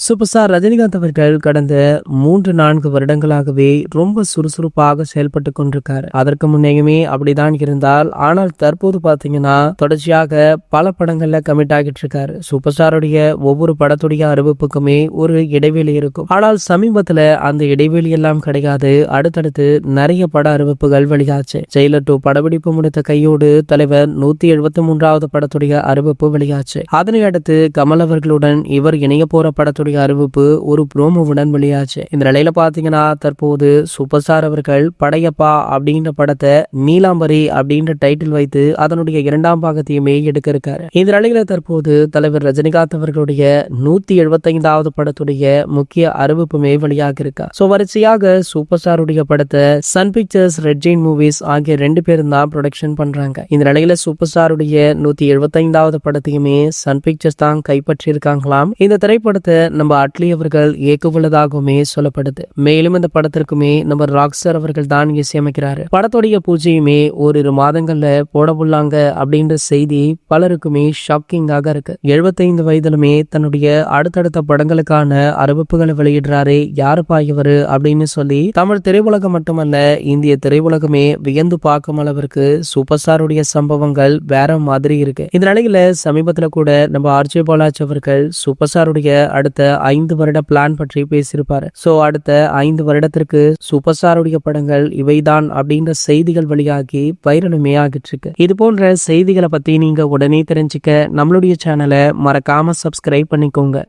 Super star Rajinikanth அவர்கள் கடந்த 3-4 வருடங்களாகவே ரொம்ப சுறுசுறுப்பாக செயல்பட்டு கொண்டிருக்காரு. அதற்கு முன்னையுமே அப்படிதான் இருந்தால், ஆனால் தற்போது பாத்தீங்கன்னா தொடர்ச்சியாக பல படங்கள்ல கமிட் ஆகிட்டு இருக்காரு. சூப்பர் ஸ்டாருடைய ஒவ்வொரு படத்துடைய அறிவிப்புக்குமே ஒரு இடைவெளி இருக்கும். ஆனால் சமீபத்துல அந்த இடைவெளி எல்லாம் கிடையாது. அடுத்தடுத்து நிறைய பட அறிவிப்புகள் வெளியாச்சு. ஜெயிலர் 2 படப்பிடிப்பு முடித்த கையோடு தலைவர் 173வது படத்துடைய அறிவிப்பு வெளியாச்சு. அதனை அடுத்து கமல் அவர்களுடன் இவர் இணைய போற படத்துடைய அறிவிப்பு ஒரு ப்ரோமோவுடன் வெளியாச்சு. இந்த நிலையில பாத்தீங்கன்னா தற்போது சூப்பர் ஸ்டார் அவர்கள் படையப்பா அப்படின்ற படத்தை நீலாம்பரி அப்படின்ற டைட்டில் வைத்து அதனுடைய 2ஆம் பாகத்தையுமே எடுக்க இருக்காரு. இந்த நிலையில தற்போது தலைவர் ரஜினிகாந்த் அவர்களுடைய 175வது படத்துடைய முக்கிய அறிவிப்புமே வெளியாக இருக்கா. சோ வரிசையாக சூப்பர் ஸ்டாருடைய படத்தை Sun Pictures, Red Giant Movies ஆகிய 2 பேரும் தான் ப்ரொடக்ஷன் பண்றாங்க. இந்த நிலையில சூப்பர் ஸ்டாருடைய 175வது படத்தையுமே சன் பிக்சர்ஸ் தான் கைப்பற்றி இருக்காங்களாம். இந்த திரைப்படத்தை நம்ம அட்லி அவர்கள் இயக்குவதாகவுமே சொல்லப்படுது. மேலும் இந்த படத்திற்குமே நம்ம ராக்ஸ்டார் அவர்கள் தான் இசையமைக்கிறாரு. படத்துடைய பூஜையுமே ஓரிரு மாதங்கள்ல போடவுள்ளாங்க அப்படின்ற செய்தி பலருக்குமே ஷாக்கிங்காக இருக்கு. 75 வயதிலுமே தன்னுடைய அடுத்தடுத்த படங்களுக்கான அறிவிப்புகளை வெளியிடுறாரு. யாருப்பா இவரு அப்படின்னு சொல்லி தமிழ் திரையுலகம் மட்டுமல்ல, இந்திய திரையுலகமே வியந்து பார்க்கும் அளவிற்கு சூப்பர் ஸ்டாருடைய சம்பவங்கள் வேற மாதிரி இருக்கு. இந்த நிலையில சமீபத்துல கூட நம்ம ஆர்ஜே பாலாஜி அவர்கள் சூப்பர் ஸ்டாருடைய அடுத்த 5 வருட பிளான் பற்றி பேசியிருப்பாரு. சோ அடுத்த 5 வருடத்திற்கு சூப்பர் ஸ்டாருடைய படங்கள் இவைதான் அப்படின்ற செய்திகள் வெளியாகி வைரலுமே ஆகிட்டு இருக்கு. இது போன்ற செய்திகளை பத்தி நீங்க உடனே தெரிஞ்சுக்க நம்மளுடைய சேனலை மறக்காம சப்ஸ்கிரைப் பண்ணிக்கோங்க.